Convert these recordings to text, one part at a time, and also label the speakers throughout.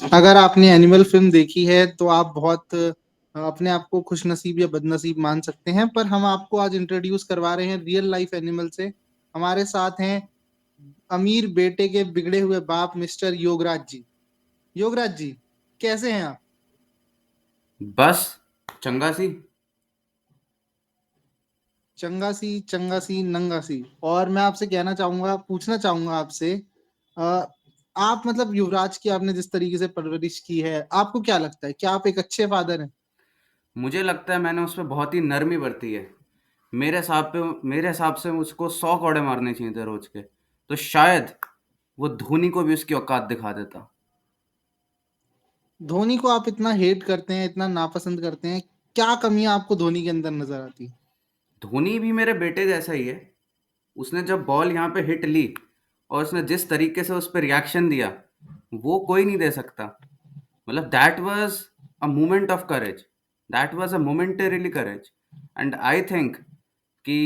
Speaker 1: अगर आपने animal film देखी है तो आप बहुत अपने आप को खुशनसीब या बदनसीब मान सकते हैं, पर हम आपको आज इंट्रोड्यूस करवा रहे हैं रियल लाइफ एनिमल से। हमारे साथ हैं अमीर बेटे के बिगड़े हुए बाप मिस्टर योगराज जी। योगराज जी, कैसे हैं आप?
Speaker 2: बस चंगा सी।
Speaker 1: चंगा सी, चंगा सी, नंगा सी। और मैं आपसे कहना चाहूंगा, पूछना चाहूंगा आपसे, अ, आप मतलब युवराज की आपने जिस तरीके से परवरिश की है, आपको क्या लगता है, क्या आप एक अच्छे फादर हैं?
Speaker 2: मुझे लगता है मैंने उस पे बहुत ही नरमी बरती है। मेरे हिसाब से मुझको 100 कौड़े मारने चाहिए थे रोज के। तो शायद वो धोनी को भी उसकी औकात दिखा देता।
Speaker 1: धोनी को आप इतना हेट करते हैं, इतना नापसंद करते हैं, क्या कमियां आपको धोनी के अंदर नजर आती है?
Speaker 2: धोनी भी मेरे बेटे जैसा ही है। उसने जब बॉल यहाँ पे हिट ली और उसने जिस तरीके से उस पर रिएक्शन दिया, वो कोई नहीं दे सकता। मतलब that was a moment of courage. That was a momentarily courage. And I think कि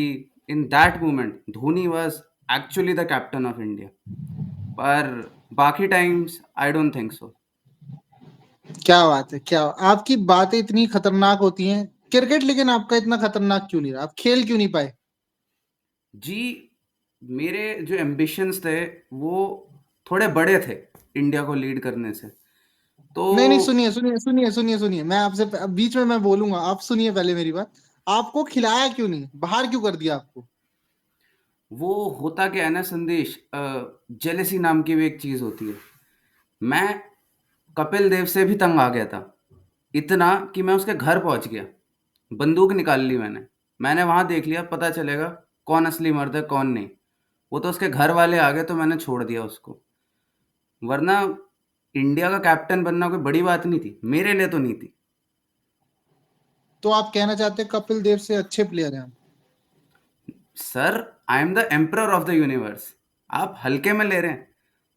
Speaker 2: in that moment Dhoni was actually the captain of India. पर बाकी times I don't think so.
Speaker 1: क्या बात है, क्या आपकी बातें इतनी खतरनाक होती हैं। क्रिकेट लेकिन आपका इतना खतरनाक क्यों नहीं रहा? आप खेल क्यों नहीं पाए?
Speaker 2: जी, मेरे जो एम्बिशंस थे वो थोड़े बड़े थे इंडिया को लीड करने से। तो
Speaker 1: नहीं नहीं, सुनिए सुनिए सुनिए सुनिए सुनिए, मैं आपसे बीच में मैं बोलूंगा, आप सुनिए पहले मेरी बात। आपको खिलाया क्यों नहीं, बाहर क्यों कर दिया आपको?
Speaker 2: वो होता क्या है ना संदेश, जेलेसी नाम की भी एक चीज़ होती है। मैं कपिल देव से भी तंग आ गया था। इतना कि मैं उसके घर पहुंच गया। बंदूक निकाल ली मैंने। मैंने वहां देख लिया, पता चलेगा कौन असली मर्द है कौन नहीं। वो तो उसके घर वाले आ गए तो मैंने छोड़ दिया उसको। वरना इंडिया का कैप्टन बनना कोई बड़ी बात नहीं थी, मेरे लिए तो नहीं थी।
Speaker 1: तो आप कहना चाहते हैं कपिल देव से अच्छे प्लेयर हैं आप?
Speaker 2: Sir, I am the emperor of the universe. आप हल्के में ले रहे हैं।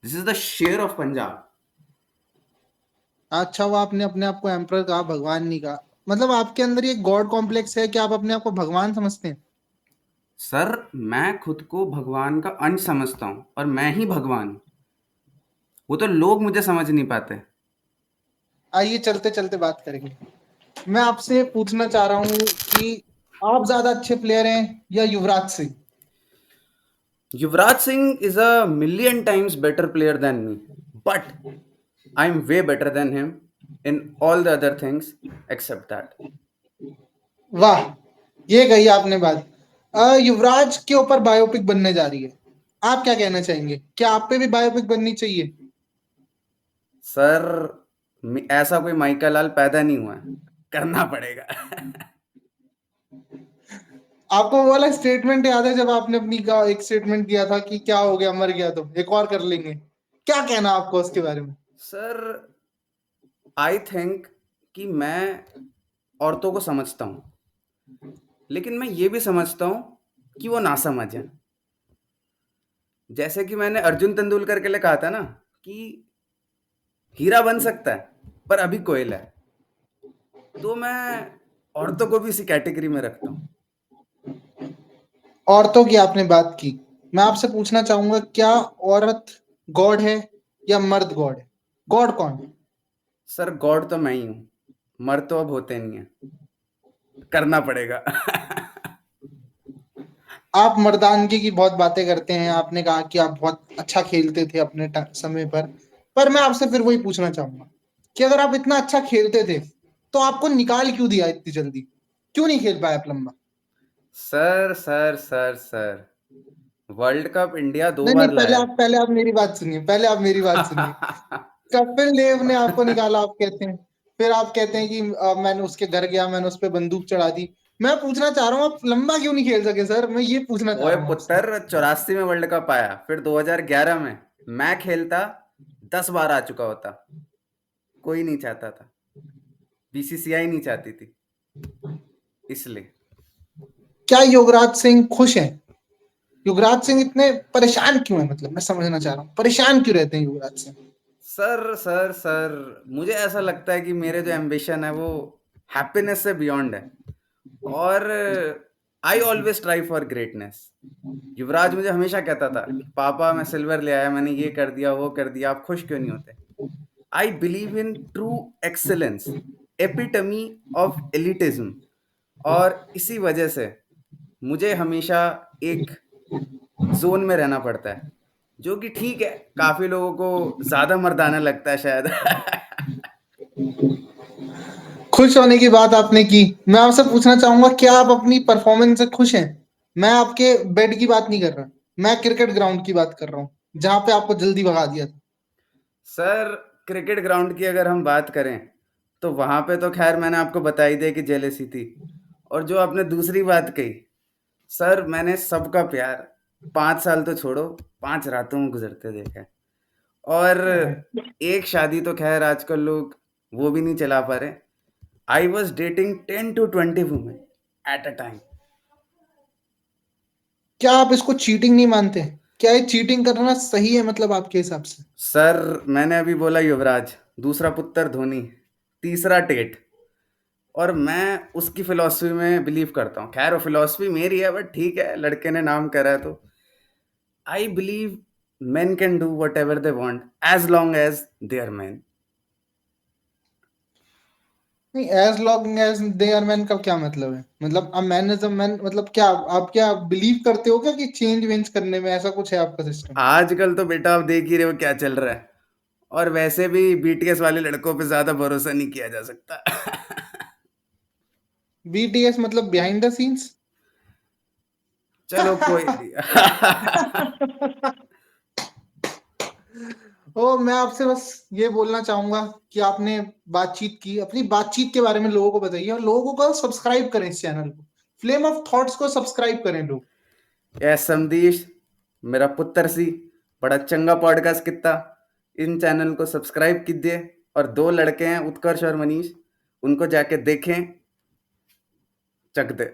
Speaker 2: दिस इज द शेर ऑफ पंजाब।
Speaker 1: अच्छा, वो आपने अपने आप को एम्परर कहा, भगवान नहीं कहा। मतलब आपके अंदर ये गॉड कॉम्प्लेक्स है कि आप अपने आप को भगवान समझते हैं?
Speaker 2: सर, मैं खुद को भगवान का अंश समझता हूँ और मैं ही भगवान हूँ। वो तो लोग मुझे समझ नहीं पाते।
Speaker 1: आइए चलते चलते बात करेंगे। मैं आपसे पूछना चाह रहा हूँ कि आप ज्यादा अच्छे प्लेयर हैं या Yuvraj Singh?
Speaker 2: Yuvraj Singh is a million times better player than me, but I am way better than him in all the other things except that.
Speaker 1: वाह, ये कही आपने बात। युवराज के ऊपर बायोपिक बनने जा रही है, आप क्या कहना चाहेंगे? क्या आप पे भी बायोपिक बननी चाहिए?
Speaker 2: सर, ऐसा कोई माइका लाल पैदा नहीं हुआ है। करना पड़ेगा।
Speaker 1: आपको वो वाला स्टेटमेंट याद है जब आपने अपनी का एक स्टेटमेंट दिया था कि क्या हो गया, मर गया तो एक और कर लेंगे? क्या कहना आपको उसके बारे में?
Speaker 2: सर, आई थिंक कि मैं औरतों को समझता हूँ, लेकिन मैं ये भी समझता हूँ कि वो नासमझ है। जैसे कि मैंने अर्जुन तेंदुलकर के लिए कहा था ना कि हीरा बन सकता है पर अभी कोयला है। तो मैं औरतों को भी इसी कैटेगरी में रखता हूँ।
Speaker 1: औरतों की आपने बात की, मैं आपसे पूछना चाहूंगा, क्या औरत गॉड है या मर्द गॉड है? गॉड कौन है?
Speaker 2: सर, गॉड तो मैं ही हूँ। मर्द तो अब होते नहीं है। करना पड़ेगा।
Speaker 1: आप मर्दानगी की बहुत बातें करते हैं, आपने कहा कि आप बहुत अच्छा खेलते थे अपने समय पर मैं आपसे फिर वही पूछना चाहूंगा कि अगर आप इतना अच्छा खेलते थे तो आपको निकाल क्यों दिया इतनी जल्दी? क्यों नहीं खेल पाए आप लंबा?
Speaker 2: Sir sir sir sir, world cup India दो
Speaker 1: नहीं नहीं,
Speaker 2: बार
Speaker 1: पहले
Speaker 2: लाया
Speaker 1: आप पहले आप मेरी बात सुनिए, पहले आप मेरी बात सुनिए।
Speaker 2: है।
Speaker 1: कपिल देव ने आपको निकाला आप कहते हैं, फिर आप कहते हैं कि मैंने उसके घर गया, मैंने उस पर बंदूक चढ़ा दी। मैं पूछना चाह रहा हूँ आप लंबा क्यों नहीं खेल सके सर, मैं ये पूछना चाह
Speaker 2: ओए
Speaker 1: रहा हूँ आपसे।
Speaker 2: पुत्र, 84 में वर्ल्ड कप आया, फिर 2011 में मैं खेलता, 10 बार आ चुका होता। कोई नहीं चाहता था। बीसीसीआई नहीं चाहती थी, इसलिए।
Speaker 1: क्या युवराज सिंह खुश हैं? युवराज सिंह इतने परेशान क्यों है, मतलब मैं समझना चाह रहा हूँ, परेशान क्यों रहते हैं Yuvraj Singh?
Speaker 2: Sir sir sir, मुझे ऐसा लगता है कि मेरे जो एम्बिशन है वो हैप्पीनेस से बियॉन्ड है। और I always try for greatness. Yuvraj मुझे हमेशा कहता था कि पापा मैं सिल्वर ले आया, मैंने ये कर दिया वो कर दिया, आप खुश क्यों नहीं होते? I believe in true excellence, epitome of elitism. और इसी वजह से मुझे हमेशा एक ज़ोन में रहना पड़ता है, जो कि ठीक है, काफ़ी लोगों को ज़्यादा मर्दाना लगता है शायद।
Speaker 1: खुश होने की बात आपने की। मैं आपसे पूछना चाहूँगा क्या आप अपनी परफ़ॉर्मेंस से खुश हैं? मैं आपके बेड की बात नहीं कर रहा। मैं क्रिकेट ग्राउंड की बात कर रहा हूँ, जहाँ पे आपको जल्दी भगा दिया था।
Speaker 2: सर, क्रिकेट ग्राउंड की अगर हम बात करें, तो वहाँ पे तो ख़ैर मैंने आपको बता ही दिया कि जेलसी थी। और जो आपने दूसरी बात कही, सर मैंने सबका प्यार 5 साल तो छोड़ो, 5 रातों में गुज़रते देखा है। और एक शादी तो ख़ैर आजकल लोग वो भी नहीं चला पा रहे। I was dating 10 to 20 women at a time.
Speaker 1: क्या आप इसको चीटिंग नहीं मानते? क्या ये चीटिंग करना सही है मतलब आपके हिसाब से?
Speaker 2: सर, मैंने अभी बोला युवराज, दूसरा पुत्र धोनी, तीसरा टेट। और मैं उसकी फ़िलॉसफ़ी में बिलीव करता हूँ। ख़ैर वो फ़िलॉसफ़ी मेरी है, बट ठीक है, लड़के ने नाम करा है तो। I believe men can do whatever they want as long as they are men.
Speaker 1: नहीं, as long as they are man का क्या मतलब है? मतलब a man is a man मतलब क्या आप क्या बिलीव करते हो क्या कि चेंज-वेंज करने में ऐसा कुछ है आपका सिस्टम?
Speaker 2: आजकल तो बेटा आप देख ही रहे हो क्या चल रहा है। और वैसे भी बीटीएस वाले लड़कों पे ज़्यादा भरोसा नहीं किया जा सकता।
Speaker 1: बीटीएस मतलब बिहाइंड द सीन्स?
Speaker 2: चलो कोई नहीं।
Speaker 1: मैं आपसे बस ये बोलना चाहूँगा कि आपने बातचीत की, अपनी बातचीत के बारे में लोगों को बताइए और लोगों को सब्सक्राइब करें इस चैनल को। फ्लेम ऑफ थॉट्स को सब्सक्राइब करें लोग।
Speaker 2: संदेश, मेरा पुत्र सी, बड़ा चंगा पॉडकास्ट कितना। इन चैनल को सब्सक्राइब कीजिए। और 2 लड़के हैं उत्कर्ष और मनीष, उनको जाके देखें, चक दे।